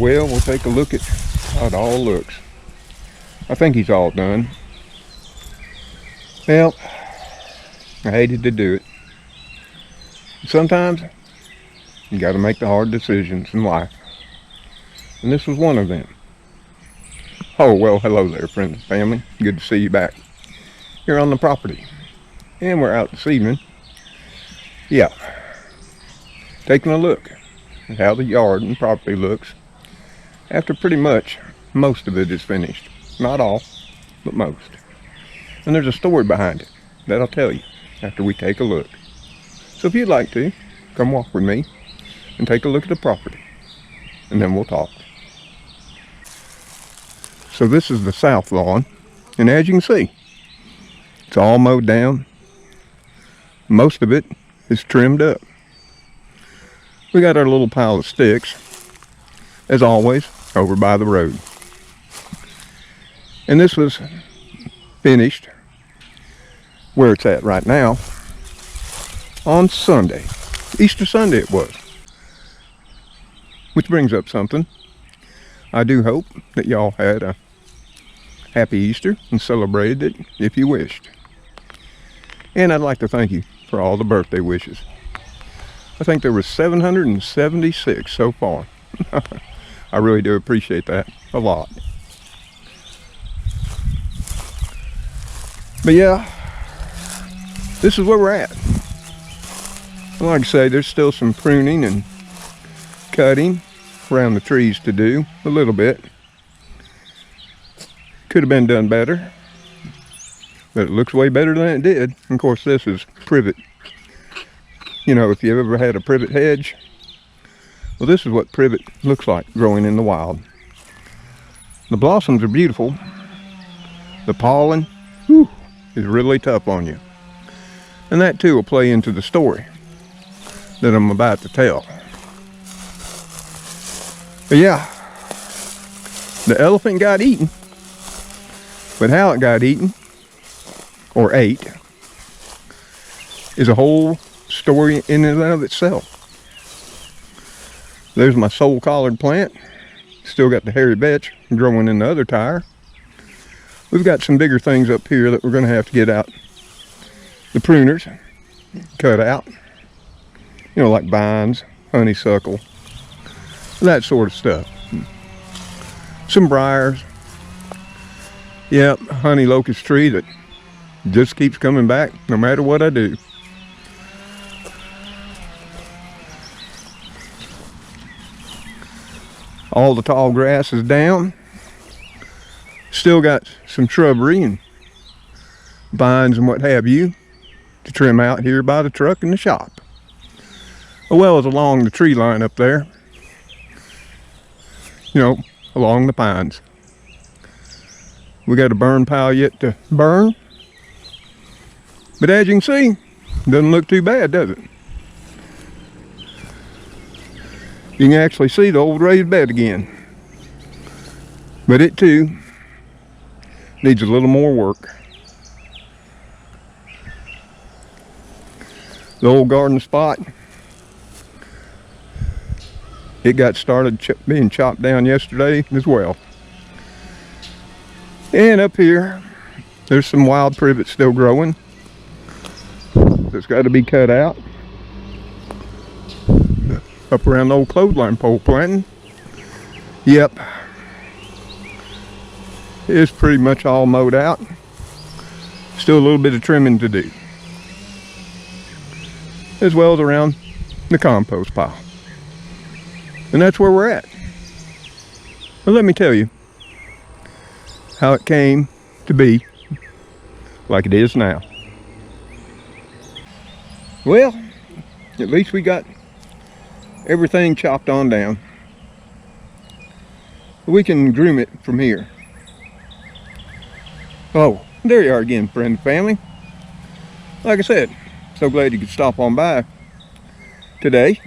Well, we'll take a look at how it all looks. I think he's all done. Well, I hated to do it. Sometimes you got to make the hard decisions in life, and this was one of them. Oh, well, hello there, friends and family. Good to see you back here on the property. And we're out this evening. Yeah, taking a look at how the yard and property looks after pretty much most of it is finished. Not all, but most. And there's a story behind it that I'll tell you after we take a look. So if you'd like to, come walk with me and take a look at the property, and then we'll talk. So this is the south lawn, and as you can see, it's all mowed down. Most of it is trimmed up. We got our little pile of sticks, as always, over by the road. And this was finished where it's at right now on Sunday. Easter Sunday it was. Which brings up something. I do hope that y'all had a happy Easter and celebrated it if you wished. And I'd like to thank you for all the birthday wishes. I think there were 776 so far. I really do appreciate that a lot. But yeah, this is where we're at. Like I say, there's still some pruning and cutting around the trees to do, a little bit. Could have been done better, but it looks way better than it did. And of course, this is privet. You know, if you've ever had a privet hedge, well, this is what privet looks like growing in the wild. The blossoms are beautiful. The pollen, whew, is really tough on you. And that too will play into the story that I'm about to tell. But yeah, the elephant got eaten, but how it got eaten, or ate, is a whole story in and of itself. There's my soul collared plant. Still got the hairy vetch growing in the other tire. We've got some bigger things up here that we're going to have to get out the pruners, cut out. You know, like vines, honeysuckle, that sort of stuff. Some briars. Yep, honey locust tree that just keeps coming back no matter what I do. All the tall grass is down. Still got some shrubbery and vines and what have you to trim out here by the truck in the shop, as well as along the tree line up there, you know, along the pines. We got a burn pile yet to burn, but as you can see, doesn't look too bad, does it? You can actually see the old raised bed again, but it too needs a little more work. The old garden spot, it got started being chopped down yesterday as well. And up here, there's some wild privet still growing. That's got to be cut out. Up around the old clothesline pole planting. Yep. It's pretty much all mowed out. Still a little bit of trimming to do, as well as around the compost pile. And that's where we're at. Well, let me tell you how it came to be like it is now. Well, at least we got everything chopped on down. We can groom it from here. Oh, there you are again, friend and family. Like I said, so glad you could stop on by today.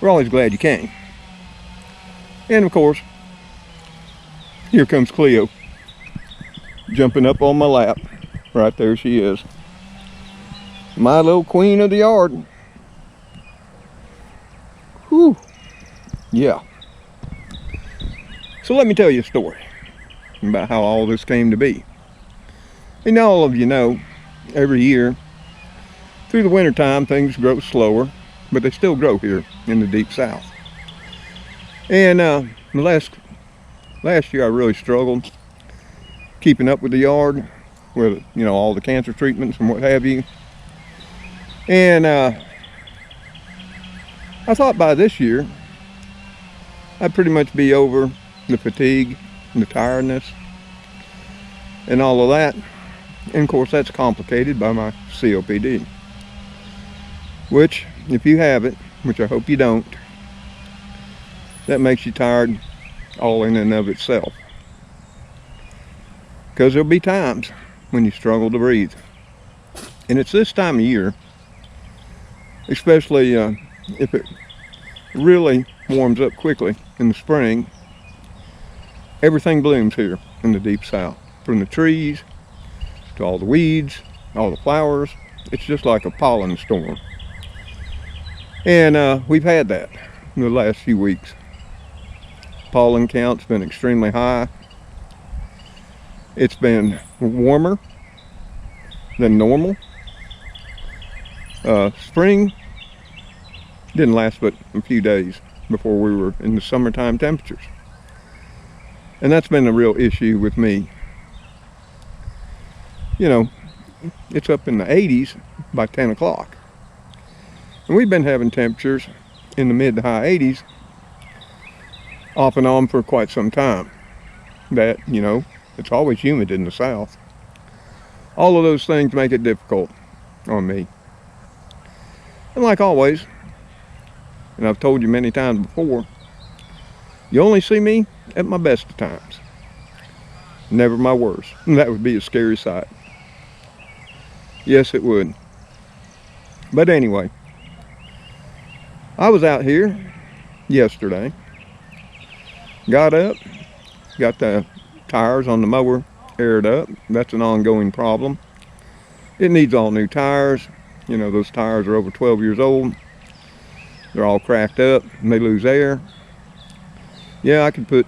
We're always glad you came. And of course, here comes Cleo, jumping up on my lap. Right there she is. My little queen of the yard. Whew. Yeah. So let me tell you a story about how all this came to be. And all of you know, every year, through the wintertime, things grow slower, but they still grow here in the deep south. And last year I really struggled keeping up with the yard, with all the cancer treatments and what have you. And I thought by this year I'd pretty much be over the fatigue and the tiredness and all of that. And of course that's complicated by my COPD, which if you have it, which I hope you don't, that makes you tired all in and of itself. Because there'll be times when you struggle to breathe. And it's this time of year, especially if it really warms up quickly in the spring, everything blooms here in the deep south. From the trees to all the weeds, all the flowers. It's just like a pollen storm. And we've had that in the last few weeks. Pollen count's been extremely high. It's been warmer than normal. Spring didn't last but a few days before we were in the summertime temperatures. And that's been a real issue with me. It's up in the 80s by 10 o'clock. And we've been having temperatures in the mid to high 80s off and on for quite some time. That, it's always humid in the south. All of those things make it difficult on me. And like always, and I've told you many times before, you only see me at my best of times. Never my worst. And that would be a scary sight. Yes, it would. But anyway, I was out here yesterday, got up, got the tires on the mower aired up. That's an ongoing problem. It needs all new tires. Those tires are over 12 years old. They're all cracked up and they lose air. Yeah, I could put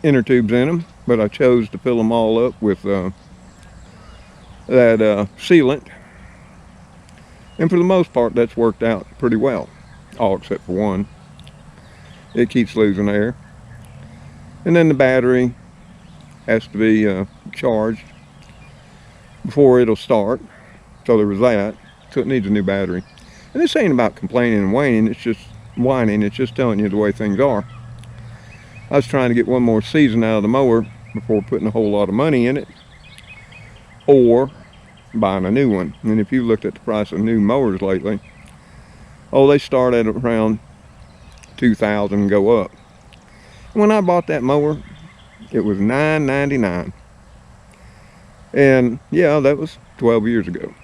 inner tubes in them, but I chose to fill them all up with that sealant. And for the most part, that's worked out pretty well, all except for one. It keeps losing air. And then the battery has to be charged before it'll start. So there was that. So it needs a new battery. And this ain't about complaining and whining. It's just whining. It's just telling you the way things are. I was trying to get one more season out of the mower before putting a whole lot of money in it, or buying a new one. And if you looked at the price of new mowers lately, they start at around $2,000 and go up. When I bought that mower, it was $9.99. And yeah, that was 12 years ago.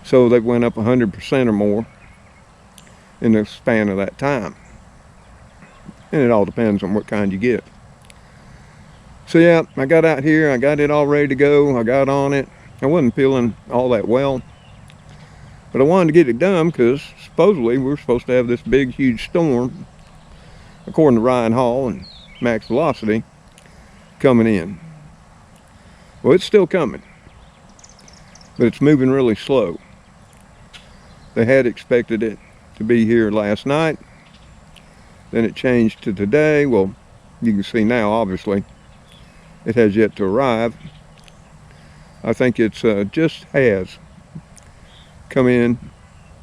So they went up 100% or more in the span of that time. And it all depends on what kind you get. So yeah, I got out here, I got it all ready to go, I got on it. I wasn't feeling all that well, but I wanted to get it done because supposedly we were supposed to have this big, huge storm, according to Ryan Hall and Max Velocity, coming in. Well, it's still coming, but it's moving really slow. They had expected it to be here last night, then it changed to today. Well, you can see now, obviously, it has yet to arrive. I think it's just has come in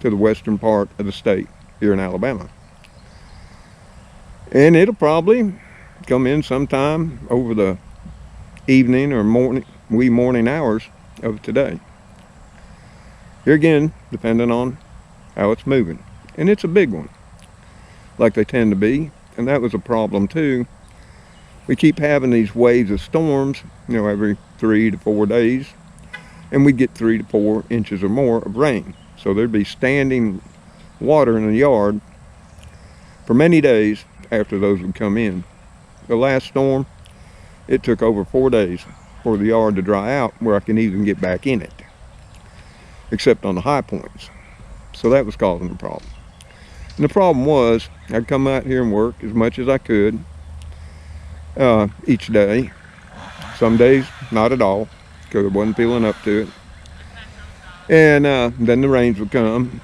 to the western part of the state here in Alabama. And it'll probably come in sometime over the evening or wee morning hours of today. Here again, depending on how it's moving. And it's a big one, like they tend to be. And that was a problem too. We keep having these waves of storms, every 3 to 4 days. And we'd get 3 to 4 inches or more of rain. So there'd be standing water in the yard for many days after those would come in. The last storm, it took over 4 days for the yard to dry out where I can even get back in it, except on the high points. So that was causing a problem. And the problem was, I'd come out here and work as much as I could each day. Some days, not at all, because I wasn't feeling up to it. And then the rains would come.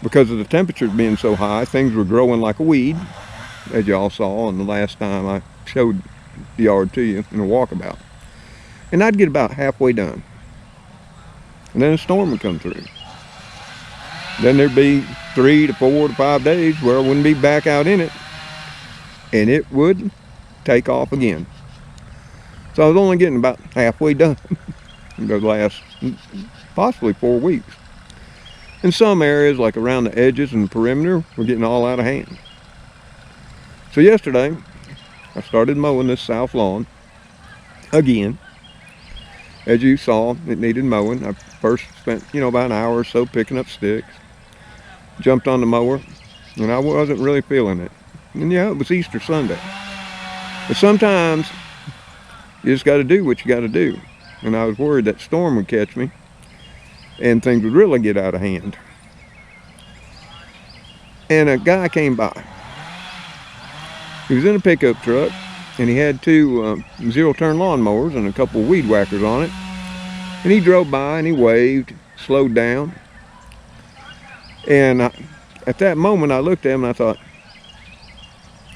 Because of the temperatures being so high, things were growing like a weed, as y'all saw in the last time I showed the yard to you in a walkabout. And I'd get about halfway done. And then a storm would come through. Then there'd be 3 to 4 to 5 days where I wouldn't be back out in it. And it would take off again. So I was only getting about halfway done in the last possibly 4 weeks. In some areas, like around the edges and the perimeter, we're getting all out of hand. So yesterday, I started mowing this south lawn again. As you saw, it needed mowing. I first spent, about an hour or so picking up sticks. Jumped on the mower, and I wasn't really feeling it. And yeah, it was Easter Sunday. But sometimes, you just got to do what you got to do. And I was worried that storm would catch me, and things would really get out of hand. And a guy came by. He was in a pickup truck, and he had 2 zero-turn lawnmowers and a couple of weed whackers on it. And he drove by and he waved, slowed down. And at that moment I looked at him and I thought,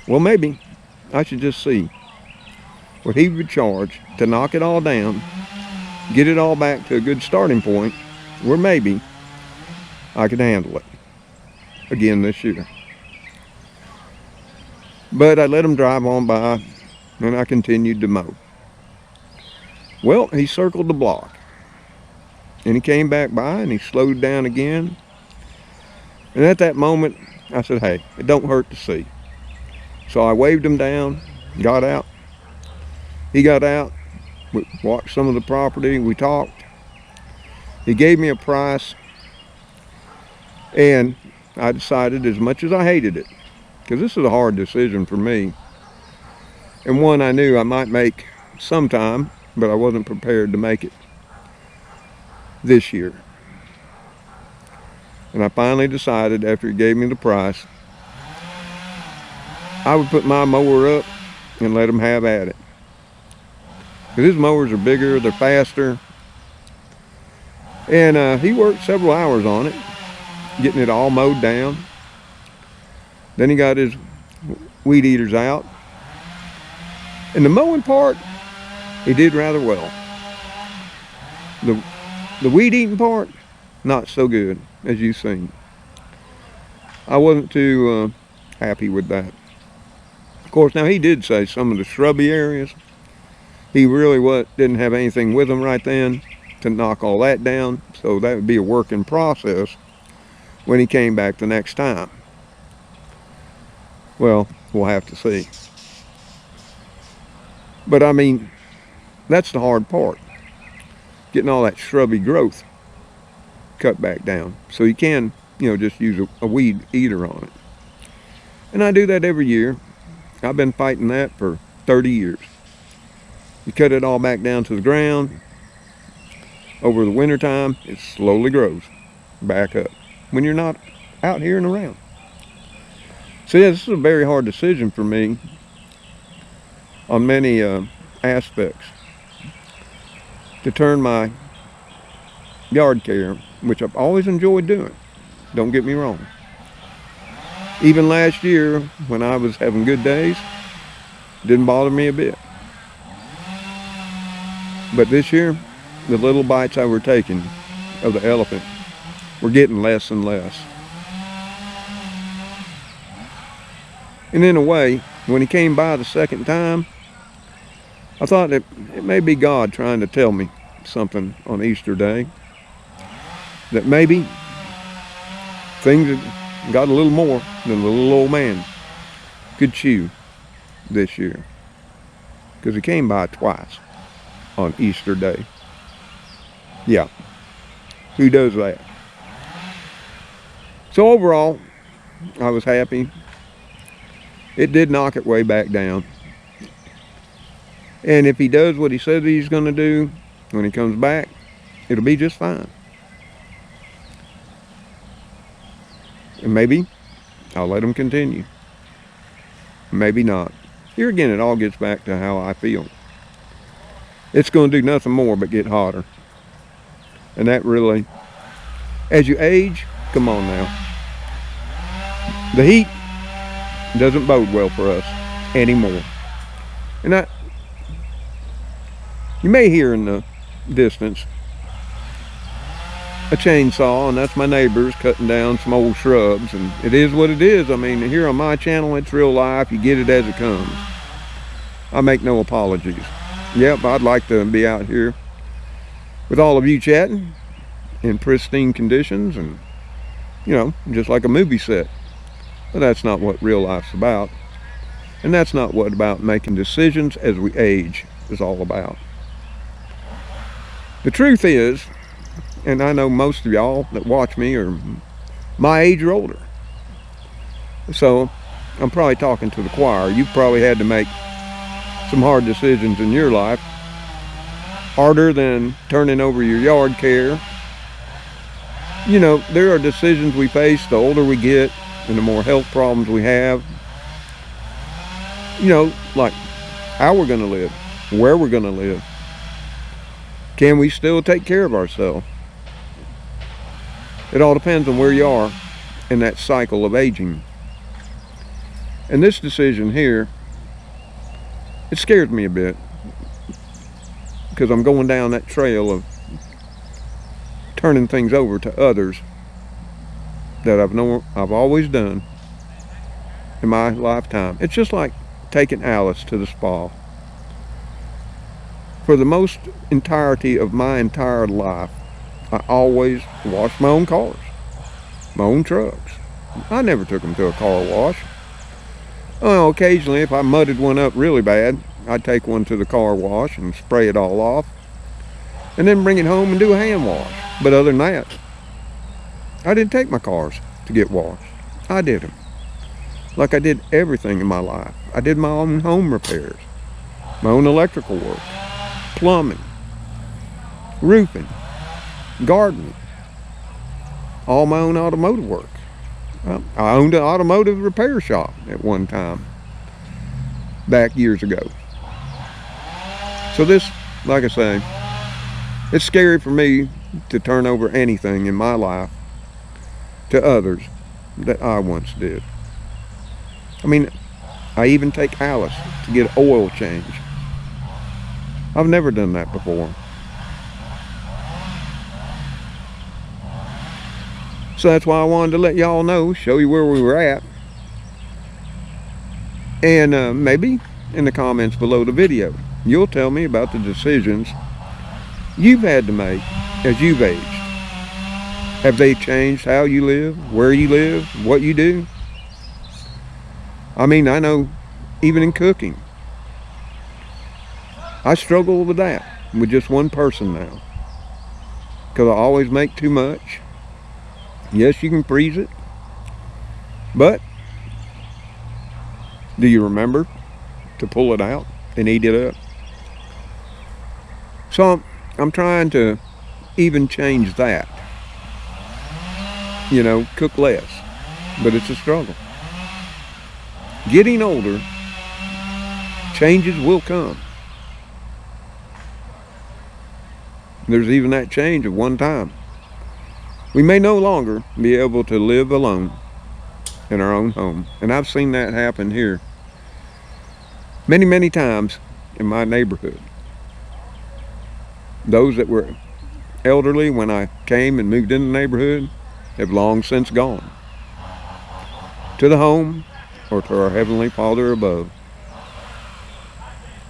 well, maybe I should just see what he would charge to knock it all down, get it all back to a good starting point where maybe I could handle it again this year. But I let him drive on by and I continued to mow. Well, he circled the block and he came back by and he slowed down again. And at that moment, I said, hey, it don't hurt to see. So I waved him down, got out. He got out, we walked some of the property, we talked. He gave me a price, and I decided, as much as I hated it, because this is a hard decision for me, and one I knew I might make sometime, but I wasn't prepared to make it this year. And I finally decided, after he gave me the price, I would put my mower up and let him have at it. Because his mowers are bigger, they're faster. And he worked several hours on it, getting it all mowed down. Then he got his weed eaters out. And the mowing part, he did rather well. The weed eating part, not so good, as you've seen. I wasn't too happy with that. Of course, now he did say some of the shrubby areas, he really didn't have anything with him right then to knock all that down, so that would be a work in process when he came back the next time. Well, we'll have to see. But I mean, that's the hard part, getting all that shrubby growth cut back down, so you can, just use a weed eater on it. And I do that every year. I've been fighting that for 30 years. You cut it all back down to the ground. Over the winter time, it slowly grows back up when you're not out here and around. So yeah, this is a very hard decision for me on many aspects. To turn my yard care, which I've always enjoyed doing, don't get me wrong. Even last year, when I was having good days, it didn't bother me a bit. But this year, the little bites I were taking of the elephant were getting less and less. And in a way, when he came by the second time, I thought that it may be God trying to tell me something on Easter Day. That maybe things had got a little more than the little old man could chew this year. Because he came by twice on Easter Day. Yeah, who does that? So overall, I was happy. It did knock it way back down. And if he does what he said he's going to do when he comes back, it'll be just fine. And maybe I'll let them continue. Maybe not. Here again, it all gets back to how I feel. It's going to do nothing more but get hotter. And that really, as you age, come on now. The heat doesn't bode well for us anymore. And you may hear in the distance a chainsaw, and that's my neighbors cutting down some old shrubs, and it is what it is. I mean, here on my channel, it's real life. You get it as it comes. I make no apologies. Yep, I'd like to be out here with all of you chatting in pristine conditions and, you know, just like a movie set. But that's not what real life's about. And that's not what about making decisions as we age is all about. The truth is, and I know most of y'all that watch me are my age or older. So I'm probably talking to the choir. You've probably had to make some hard decisions in your life. Harder than turning over your yard care. You know, there are decisions we face the older we get and the more health problems we have. You know, like how we're going to live, where we're going to live. Can we still take care of ourselves? It all depends on where you are in that cycle of aging. And this decision here, it scares me a bit because I'm going down that trail of turning things over to others that I've always done in my lifetime. It's just like taking Alice to the spa. For the most entirety of my entire life, I always washed my own cars, my own trucks. I never took them to a car wash. Well, occasionally, if I mudded one up really bad, I'd take one to the car wash and spray it all off, and then bring it home and do a hand wash. But other than that, I didn't take my cars to get washed. I did them. Like I did everything in my life. I did my own home repairs, my own electrical work, plumbing, roofing, gardening, all my own automotive work. Well, I owned an automotive repair shop at one time, back years ago. So this, like I say, it's scary for me to turn over anything in my life to others that I once did. I mean, I even take Alice to get oil change. I've never done that before. So that's why I wanted to let y'all know, show you where we were at. And maybe in the comments below the video, you'll tell me about the decisions you've had to make as you've aged. Have they changed how you live, where you live, what you do? I mean, I know even in cooking, I struggle with that with just one person now. Because I always make too much. Yes, you can freeze it. But do you remember to pull it out and eat it up? So I'm trying to even change that. You know, cook less. But it's a struggle. Getting older, changes will come. There's even that change of one time. We may no longer be able to live alone in our own home. And I've seen that happen here many, many times in my neighborhood. Those that were elderly when I came and moved in the neighborhood have long since gone to the home or to our Heavenly Father above.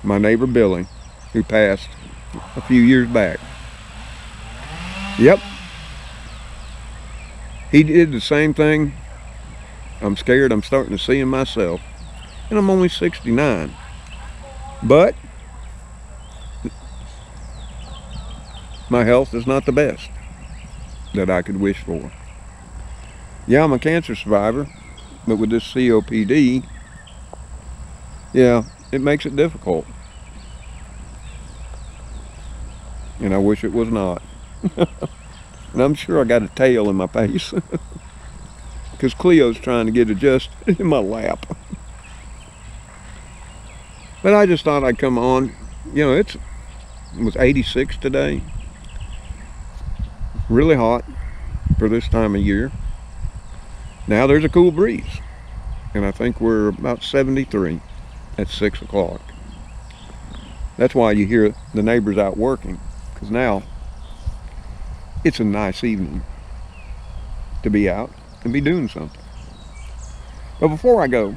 My neighbor Billy, who passed a few years back. Yep. He did the same thing. I'm scared I'm starting to see him myself. And I'm only 69. But my health is not the best that I could wish for. Yeah, I'm a cancer survivor, but with this COPD, yeah, it makes it difficult. And I wish it was not. And I'm sure I got a tail in my face. because Cleo's trying to get adjusted in my lap. But I just thought I'd come on. You know, it was 86 today. Really hot for this time of year. Now there's a cool breeze. And I think we're about 73 at 6 o'clock. That's why you hear the neighbors out working. Because now it's a nice evening to be out and be doing something. But before I go,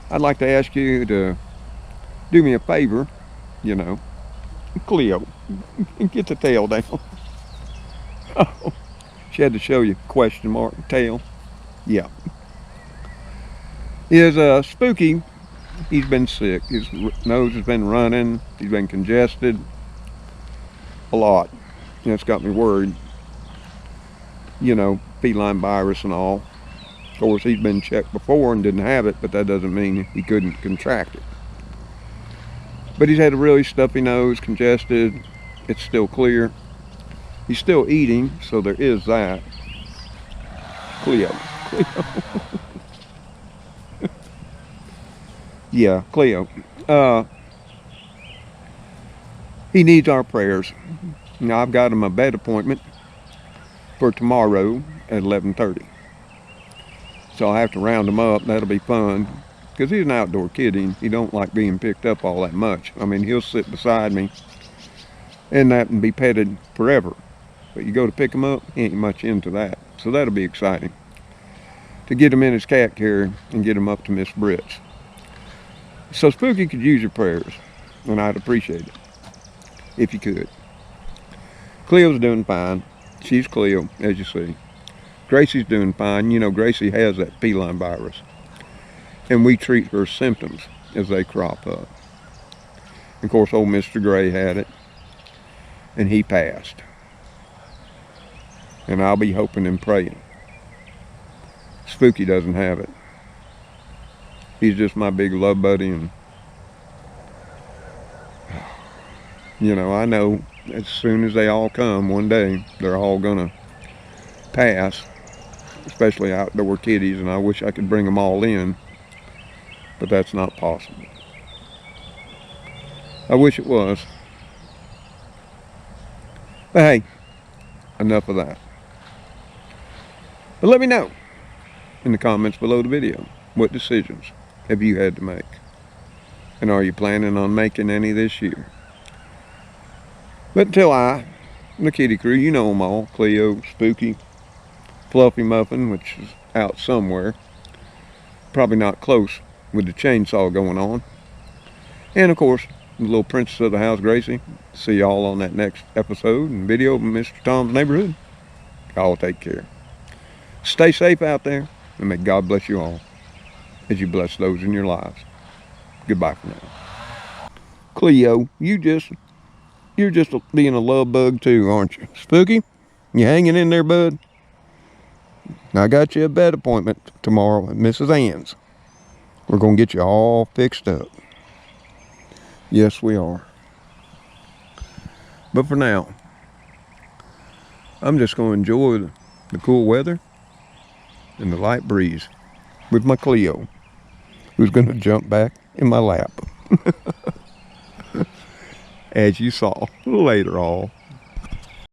I'd like to ask you to do me a favor, you know. Cleo, get the tail down. Oh, she had to show you question mark tail. Yeah. Is Spooky, he's been sick. His nose has been running. He's been congested a lot. And it's got me worried. You know, feline virus and all. Of course, he's been checked before and didn't have it, but that doesn't mean he couldn't contract it. But he's had a really stuffy nose, congested. It's still clear. He's still eating, so there is that. Cleo. Yeah, Cleo. He needs our prayers. Now, I've got him a vet appointment for tomorrow at 11:30. So I'll have to round him up. That'll be fun. Because he's an outdoor kid. He don't like being picked up all that much. I mean, he'll sit beside me and that and be petted forever. But you go to pick him up, he ain't much into that. So that'll be exciting. To get him in his cat carrier and get him up to Miss Britt's. So Spooky could use your prayers. And I'd appreciate it. If you could. Cleo's doing fine. She's Cleo, as you see. Gracie's doing fine. You know, Gracie has that feline virus. And we treat her symptoms as they crop up. Of course, old Mr. Gray had it. And he passed. And I'll be hoping and praying Spooky doesn't have it. He's just my big love buddy. And, you know, I know as soon as they all come one day, they're all going to pass. Especially outdoor kitties. And I wish I could bring them all in. But that's not possible. I wish it was. But hey, enough of that. But let me know in the comments below the video, what decisions have you had to make? And are you planning on making any this year? But until and the kitty crew, you know them all, Cleo, Spooky, Fluffy Muffin, which is out somewhere. Probably not close with the chainsaw going on. And of course, the little princess of the house, Gracie. See y'all on that next episode and video of Mr. Tom's Neighborhood. Y'all take care. Stay safe out there, and may God bless you all as you bless those in your lives. Goodbye for now. Cleo, you're just being a love bug too, aren't you? Spooky, you hanging in there, bud? I got you a vet appointment tomorrow at Mrs. Ann's. We're going to get you all fixed up. Yes, we are. But for now, I'm just going to enjoy the cool weather and the light breeze with my Cleo, who's going to jump back in my lap. As you saw later all.